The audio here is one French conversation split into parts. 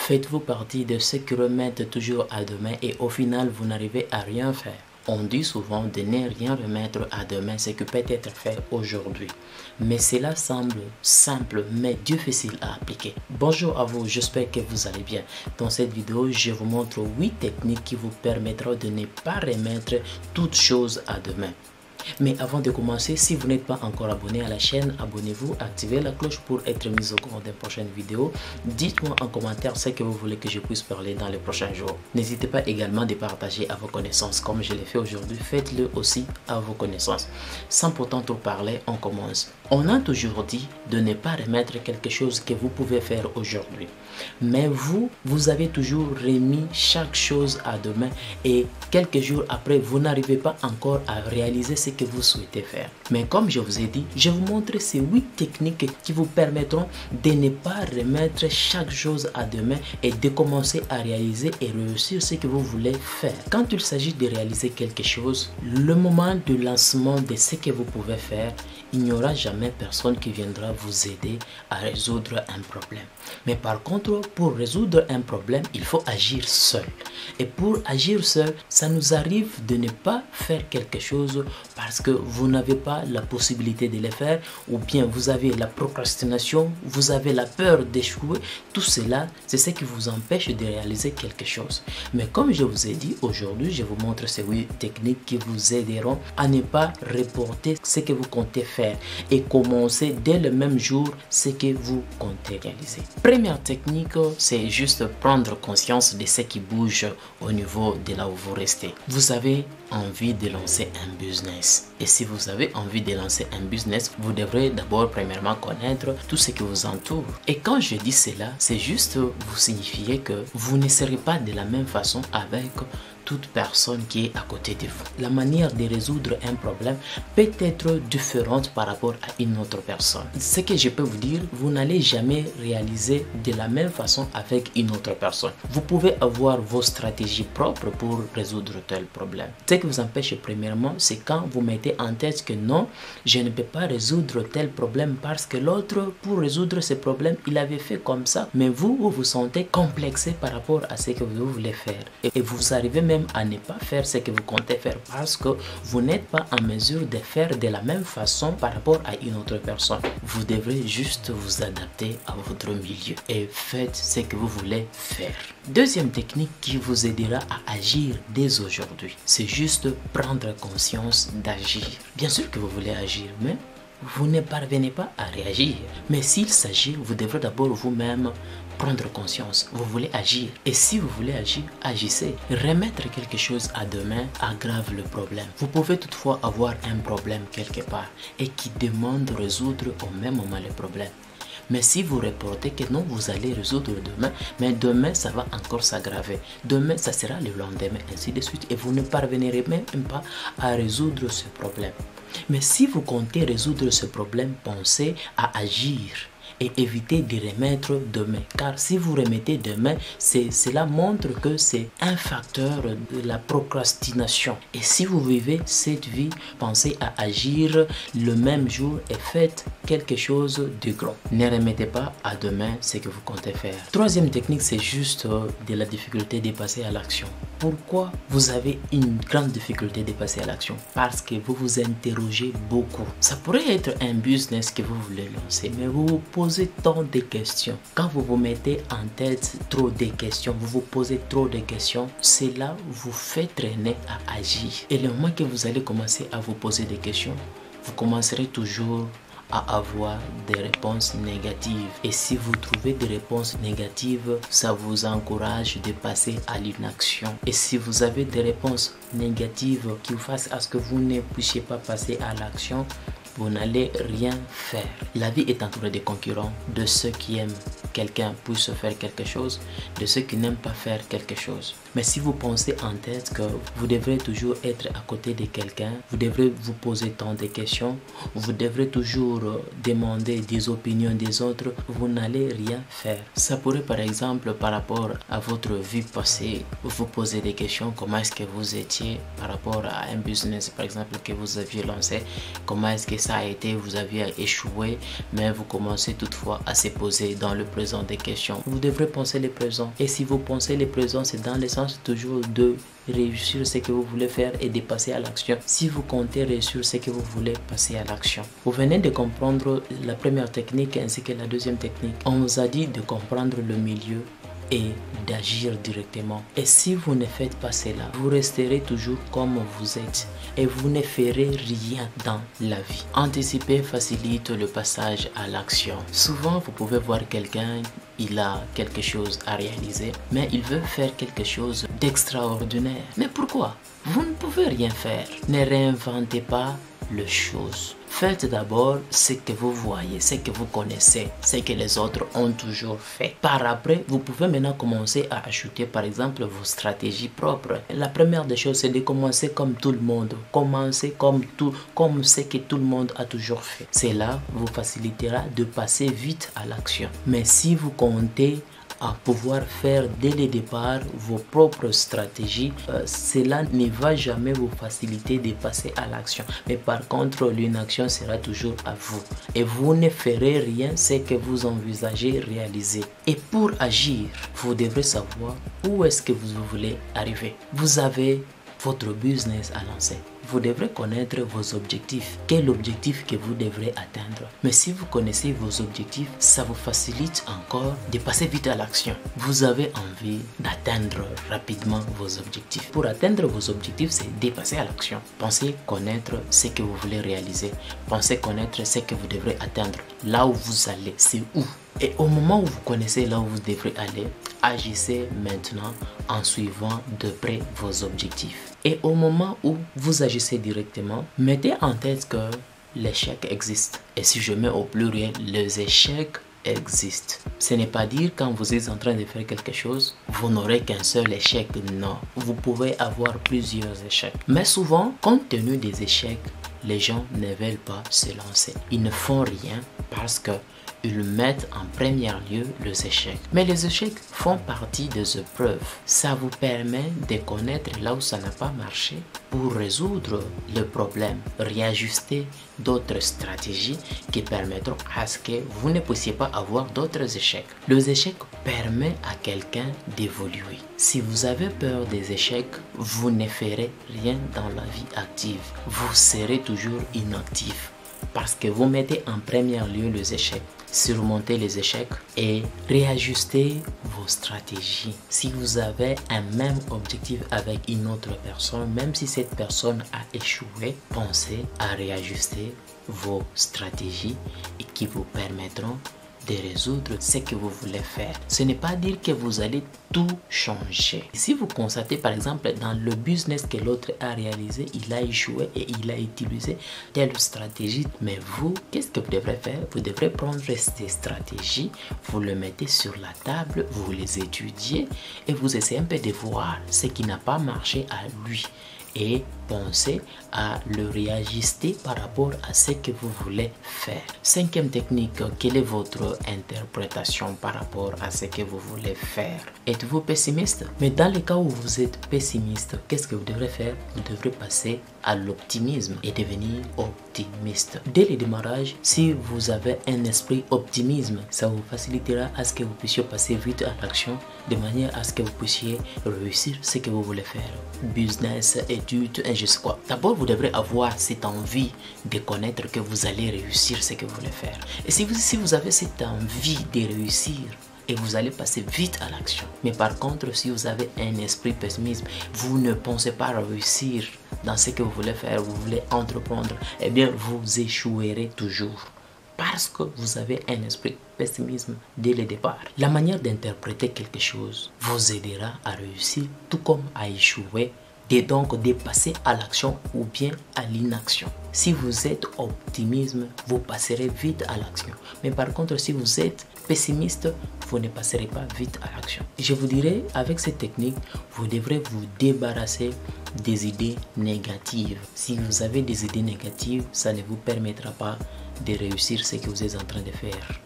Faites-vous partie de ceux qui remettent toujours à demain et au final vous n'arrivez à rien faire? On dit souvent de ne rien remettre à demain ce qui peut être fait aujourd'hui. Mais cela semble simple mais difficile à appliquer. Bonjour à vous, j'espère que vous allez bien. Dans cette vidéo, je vous montre 8 techniques qui vous permettront de ne pas remettre toutes choses à demain. Mais avant de commencer, si vous n'êtes pas encore abonné à la chaîne, abonnez-vous, activez la cloche pour être mis au courant des prochaines vidéos. Dites-moi en commentaire ce que vous voulez que je puisse parler dans les prochains jours. N'hésitez pas également de partager à vos connaissances comme je l'ai fait aujourd'hui. Faites-le aussi à vos connaissances. Sans pourtant trop parler, on commence. On a toujours dit de ne pas remettre quelque chose que vous pouvez faire aujourd'hui. Mais vous avez toujours remis chaque chose à demain et quelques jours après, vous n'arrivez pas encore à réaliser ce que vous souhaitez faire. Mais comme je vous ai dit, je vais vous montrer ces 8 techniques qui vous permettront de ne pas remettre chaque chose à demain et de commencer à réaliser et réussir ce que vous voulez faire. Quand il s'agit de réaliser quelque chose, le moment du lancement de ce que vous pouvez faire, il n'y aura jamais personne qui viendra vous aider à résoudre un problème. Mais par contre, pour résoudre un problème, il faut agir seul. Et pour agir seul, ça nous arrive de ne pas faire quelque chose parce que vous n'avez pas la possibilité de le faire ou bien vous avez la procrastination, vous avez la peur d'échouer. Tout cela, c'est ce qui vous empêche de réaliser quelque chose. Mais comme je vous ai dit, aujourd'hui, je vous montre ces 8 techniques qui vous aideront à ne pas reporter ce que vous comptez faire et commencer dès le même jour ce que vous comptez réaliser. Première technique, c'est juste prendre conscience de ce qui bouge au niveau de là où vous restez. Vous avez envie de lancer un business. Et si vous avez envie de lancer un business, vous devrez d'abord premièrement connaître tout ce qui vous entoure. Et quand je dis cela, c'est juste vous signifier que vous ne serez pas de la même façon avec toute personne qui est à côté de vous. La manière de résoudre un problème peut être différente par rapport à une autre personne. Ce que je peux vous dire, vous n'allez jamais réaliser de la même façon avec une autre personne. Vous pouvez avoir vos stratégies propres pour résoudre tel problème. Ce qui vous empêche premièrement, c'est quand vous mettez en tête que non, je ne peux pas résoudre tel problème parce que l'autre, pour résoudre ce problème, il avait fait comme ça. Mais vous vous sentez complexé par rapport à ce que vous voulez faire. Et vous arrivez même à ne pas faire ce que vous comptez faire parce que vous n'êtes pas en mesure de faire de la même façon par rapport à une autre personne. Vous devrez juste vous adapter à votre milieu et faites ce que vous voulez faire. Deuxième technique qui vous aidera à agir dès aujourd'hui, c'est juste prendre conscience d'agir. Bien sûr que vous voulez agir, mais vous ne parvenez pas à réagir. Mais s'il s'agit, vous devrez d'abord vous-même prendre conscience. Vous voulez agir. Et si vous voulez agir, agissez. Remettre quelque chose à demain aggrave le problème. Vous pouvez toutefois avoir un problème quelque part et qui demande de résoudre au même moment le problème. Mais si vous reportez que non, vous allez résoudre demain, mais demain, ça va encore s'aggraver. Demain, ça sera le lendemain, ainsi de suite. Et vous ne parviendrez même pas à résoudre ce problème. Mais si vous comptez résoudre ce problème, pensez à agir et évitez de remettre demain. Car si vous remettez demain, cela montre que c'est un facteur de la procrastination. Et si vous vivez cette vie, pensez à agir le même jour et faites quelque chose de grand. Ne remettez pas à demain ce que vous comptez faire. Troisième technique, c'est juste de la difficulté de passer à l'action. Pourquoi vous avez une grande difficulté de passer à l'action? Parce que vous vous interrogez beaucoup. Ça pourrait être un business que vous voulez lancer, mais vous vous posez tant de questions. Quand vous vous mettez en tête trop de questions, vous vous posez trop de questions, cela vous fait traîner à agir. Et le moment que vous allez commencer à vous poser des questions, vous commencerez toujours à avoir des réponses négatives. Et si vous trouvez des réponses négatives, ça vous encourage de passer à l'inaction. Et si vous avez des réponses négatives qui vous fassent à ce que vous ne puissiez pas passer à l'action, vous n'allez rien faire. La vie est entourée de concurrents, de ceux qui aiment quelqu'un puisse faire quelque chose, de ceux qui n'aiment pas faire quelque chose. Mais si vous pensez en tête que vous devrez toujours être à côté de quelqu'un, vous devrez vous poser tant de questions, vous devrez toujours demander des opinions des autres, vous n'allez rien faire. Ça pourrait par exemple par rapport à votre vie passée, vous poser des questions, comment est-ce que vous étiez par rapport à un business par exemple que vous aviez lancé, comment est-ce que ça a été, vous aviez échoué, mais vous commencez toutefois à se poser dans le présent des questions. Vous devrez penser le présent. Et si vous pensez le présent, c'est dans le sens toujours de réussir ce que vous voulez faire et de passer à l'action. Si vous comptez réussir ce que vous voulez, passer à l'action. Vous venez de comprendre la première technique ainsi que la deuxième technique. On vous a dit de comprendre le milieu et d'agir directement. Et si vous ne faites pas cela, vous resterez toujours comme vous êtes et vous ne ferez rien dans la vie. Anticiper facilite le passage à l'action. Souvent, vous pouvez voir quelqu'un, il a quelque chose à réaliser, mais il veut faire quelque chose d'extraordinaire. Mais pourquoi? Vous ne pouvez rien faire. Ne réinventez pas les choses. Faites d'abord ce que vous voyez, ce que vous connaissez, ce que les autres ont toujours fait. Par après, vous pouvez maintenant commencer à ajouter par exemple vos stratégies propres. La première des choses, c'est de commencer comme tout le monde. Commencer comme ce que tout le monde a toujours fait. Cela vous facilitera de passer vite à l'action. Mais si vous comptez à pouvoir faire dès le départ vos propres stratégies, cela ne va jamais vous faciliter de passer à l'action. Mais par contre, l'inaction sera toujours à vous. Et vous ne ferez rien ce que vous envisagez réaliser. Et pour agir, vous devrez savoir où est-ce que vous voulez arriver. Vous avez votre business à lancer. Vous devrez connaître vos objectifs. Quel objectif que vous devrez atteindre. Mais si vous connaissez vos objectifs, ça vous facilite encore de passer vite à l'action. Vous avez envie d'atteindre rapidement vos objectifs. Pour atteindre vos objectifs, c'est de passer à l'action. Pensez connaître ce que vous voulez réaliser. Pensez connaître ce que vous devrez atteindre. Là où vous allez, c'est où. Et au moment où vous connaissez là où vous devrez aller, agissez maintenant en suivant de près vos objectifs. Et au moment où vous agissez directement, mettez en tête que l'échec existe. Et si je mets au pluriel, les échecs existent. Ce n'est pas dire quand vous êtes en train de faire quelque chose, vous n'aurez qu'un seul échec. Non, vous pouvez avoir plusieurs échecs. Mais souvent, compte tenu des échecs, les gens ne veulent pas se lancer. Ils ne font rien parce que ils mettent en premier lieu les échecs. Mais les échecs font partie des épreuves. Ça vous permet de connaître là où ça n'a pas marché pour résoudre le problème, réajuster d'autres stratégies qui permettront à ce que vous ne puissiez pas avoir d'autres échecs. Les échecs permettent à quelqu'un d'évoluer. Si vous avez peur des échecs, vous ne ferez rien dans la vie active. Vous serez toujours inactif parce que vous mettez en premier lieu les échecs. Surmonter les échecs et réajuster vos stratégies. Si vous avez un même objectif avec une autre personne, même si cette personne a échoué, pensez à réajuster vos stratégies et qui vous permettront de résoudre ce que vous voulez faire. Ce n'est pas dire que vous allez tout changer. Si vous constatez par exemple dans le business que l'autre a réalisé, il a échoué et il a utilisé telle stratégie, mais vous, qu'est-ce que vous devrez faire? Vous devrez prendre ces stratégies, vous les mettez sur la table, vous les étudiez et vous essayez un peu de voir ce qui n'a pas marché à lui. Et pensez à le réajuster par rapport à ce que vous voulez faire. Cinquième technique, quelle est votre interprétation par rapport à ce que vous voulez faire? Êtes-vous pessimiste? Mais dans le cas où vous êtes pessimiste, qu'est-ce que vous devrez faire? Vous devrez passer à l'optimisme et devenir optimiste. Dès le démarrage, si vous avez un esprit optimisme, ça vous facilitera à ce que vous puissiez passer vite à l'action de manière à ce que vous puissiez réussir ce que vous voulez faire. Business, études, et je sais quoi. D'abord, vous devrez avoir cette envie de connaître que vous allez réussir ce que vous voulez faire. Et si vous avez cette envie de réussir, et vous allez passer vite à l'action. Mais par contre, si vous avez un esprit pessimiste, vous ne pensez pas réussir dans ce que vous voulez faire, vous voulez entreprendre, eh bien, vous échouerez toujours. Parce que vous avez un esprit pessimisme dès le départ. La manière d'interpréter quelque chose vous aidera à réussir, tout comme à échouer, et donc de passer à l'action ou bien à l'inaction. Si vous êtes optimiste, vous passerez vite à l'action. Mais par contre, si vous êtes pessimiste, vous ne passerez pas vite à l'action. Je vous dirais, avec cette technique, vous devrez vous débarrasser des idées négatives. Si vous avez des idées négatives, ça ne vous permettra pas de réussir ce que vous êtes en train de faire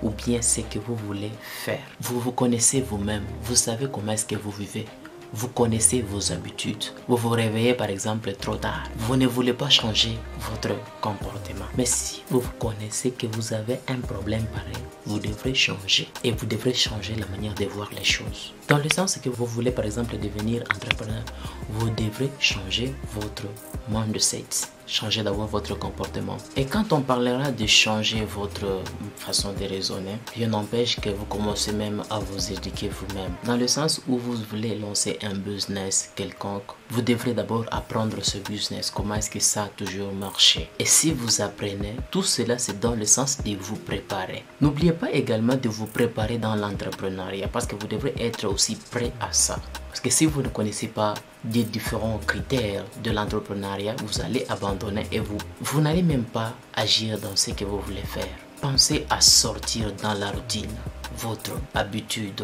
ou bien ce que vous voulez faire. Vous vous connaissez vous-même, vous savez comment est-ce que vous vivez. Vous connaissez vos habitudes. Vous vous réveillez par exemple trop tard. Vous ne voulez pas changer votre comportement. Mais si vous connaissez que vous avez un problème pareil, vous devrez changer. Et vous devrez changer la manière de voir les choses. Dans le sens que vous voulez par exemple devenir entrepreneur, vous devrez changer votre mindset. Changer d'abord votre comportement. Et quand on parlera de changer votre façon de raisonner, rien n'empêche que vous commencez même à vous éduquer vous-même. Dans le sens où vous voulez lancer un business quelconque, vous devrez d'abord apprendre ce business, comment est-ce que ça a toujours marché. Et si vous apprenez, tout cela c'est dans le sens de vous préparer. N'oubliez pas également de vous préparer dans l'entrepreneuriat parce que vous devrez être aussi prêt à ça. Parce que si vous ne connaissez pas des différents critères de l'entrepreneuriat, vous allez abandonner et vous n'allez même pas agir dans ce que vous voulez faire. Pensez à sortir dans la routine, votre habitude.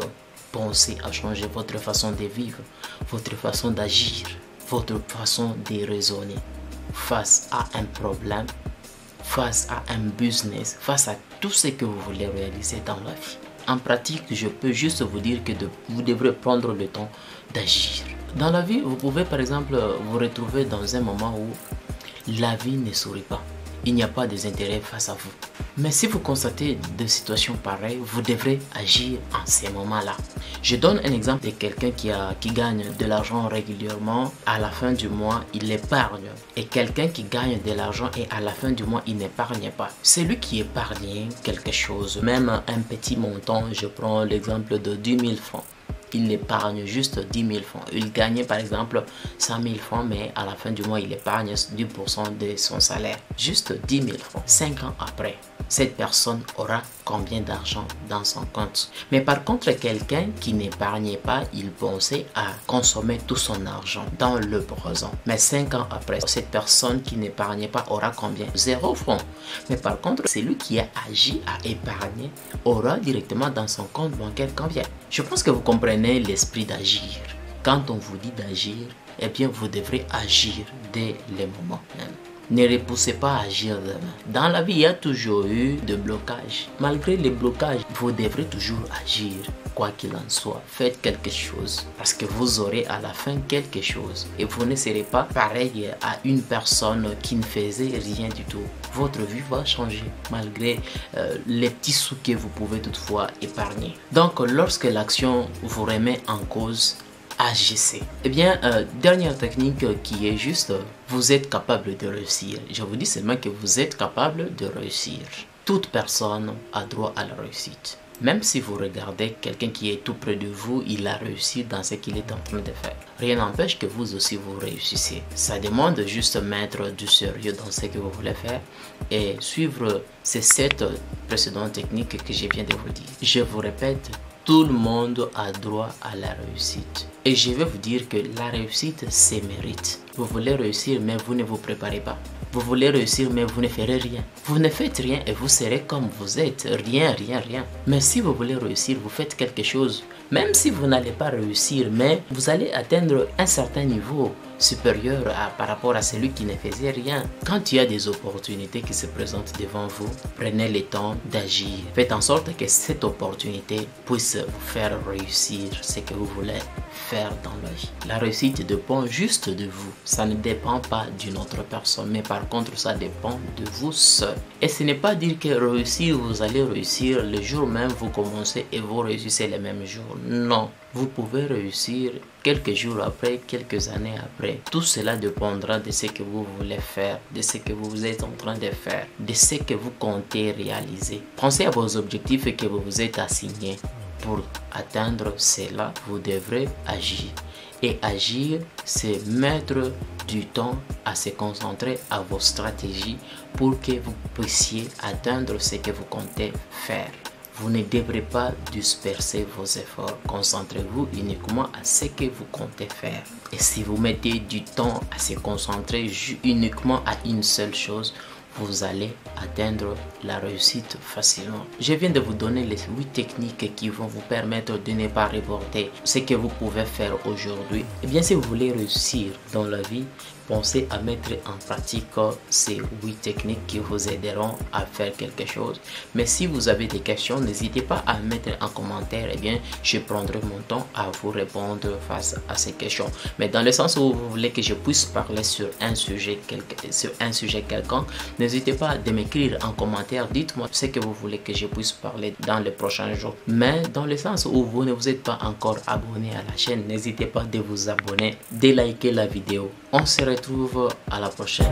Pensez à changer votre façon de vivre, votre façon d'agir, votre façon de raisonner face à un problème, face à un business, face à tout ce que vous voulez réaliser dans la vie. En pratique, je peux juste vous dire que vous devrez prendre le temps d'agir. Dans la vie, vous pouvez par exemple vous retrouver dans un moment où la vie ne sourit pas. Il n'y a pas des intérêts face à vous. Mais si vous constatez des situations pareilles, vous devrez agir en ces moments-là. Je donne un exemple de quelqu'un qui gagne de l'argent régulièrement. À la fin du mois, il épargne. Et quelqu'un qui gagne de l'argent et à la fin du mois, il n'épargne pas. Celui qui épargne quelque chose, même un petit montant, je prends l'exemple de 10 000 francs. Il épargne juste 10 000 francs. Il gagne par exemple 100 000 francs, mais à la fin du mois, il épargne 10% de son salaire. Juste 10 000 francs. 5 ans après, cette personne aura combien d'argent dans son compte? Mais par contre, quelqu'un qui n'épargnait pas, il pensait à consommer tout son argent dans le présent. Mais 5 ans après, cette personne qui n'épargnait pas aura combien? 0 francs. Mais par contre, celui qui a agi à épargner aura directement dans son compte bancaire combien? Je pense que vous comprenez l'esprit d'agir. Quand on vous dit d'agir, eh bien vous devrez agir dès le moment même. Ne repoussez pas à agir demain. Dans la vie, il y a toujours eu des blocages. Malgré les blocages, vous devrez toujours agir. Quoi qu'il en soit, faites quelque chose. Parce que vous aurez à la fin quelque chose. Et vous ne serez pas pareil à une personne qui ne faisait rien du tout. Votre vie va changer malgré les petits sous que vous pouvez toutefois épargner. Donc, lorsque l'action vous remet en cause, agissez. Eh bien, dernière technique qui est juste, vous êtes capable de réussir. Je vous dis seulement que vous êtes capable de réussir. Toute personne a droit à la réussite. Même si vous regardez quelqu'un qui est tout près de vous, il a réussi dans ce qu'il est en train de faire. Rien n'empêche que vous aussi vous réussissez. Ça demande juste mettre du sérieux dans ce que vous voulez faire et suivre ces 7 précédentes techniques que je viens de vous dire. Je vous répète, tout le monde a droit à la réussite. Et je vais vous dire que la réussite, c'est mérite. Vous voulez réussir, mais vous ne vous préparez pas. Vous voulez réussir, mais vous ne ferez rien. Vous ne faites rien et vous serez comme vous êtes. Rien, rien, rien. Mais si vous voulez réussir, vous faites quelque chose. Même si vous n'allez pas réussir, mais vous allez atteindre un certain niveau supérieur par rapport à celui qui ne faisait rien. Quand il y a des opportunités qui se présentent devant vous, prenez le temps d'agir. Faites en sorte que cette opportunité puisse vous faire réussir ce que vous voulez faire dans la vie. La réussite dépend juste de vous. Ça ne dépend pas d'une autre personne, mais par contre, ça dépend de vous seul. Et ce n'est pas dire que réussir, vous allez réussir le jour même, vous commencez et vous réussissez le même jour. Non. Vous pouvez réussir quelques jours après, quelques années après. Tout cela dépendra de ce que vous voulez faire, de ce que vous êtes en train de faire, de ce que vous comptez réaliser. Pensez à vos objectifs que vous vous êtes assignés. Pour atteindre cela, vous devrez agir. Et agir, c'est mettre du temps à se concentrer à vos stratégies pour que vous puissiez atteindre ce que vous comptez faire. Vous ne devrez pas disperser vos efforts. Concentrez-vous uniquement à ce que vous comptez faire. Et si vous mettez du temps à se concentrer uniquement à une seule chose, vous allez atteindre la réussite facilement. Je viens de vous donner les 8 techniques qui vont vous permettre de ne pas reporter ce que vous pouvez faire aujourd'hui. Et bien, si vous voulez réussir dans la vie, pensez à mettre en pratique ces 8 techniques qui vous aideront à faire quelque chose. Mais si vous avez des questions, n'hésitez pas à mettre en commentaire, et bien je prendrai mon temps à vous répondre face à ces questions. Mais dans le sens où vous voulez que je puisse parler sur un sujet quelconque, n'hésitez pas à m'écrire en commentaire. Dites-moi ce que vous voulez que je puisse parler dans les prochains jours. Mais dans le sens où vous ne vous êtes pas encore abonné à la chaîne, n'hésitez pas de vous abonner, de liker la vidéo. On se retrouve à la prochaine.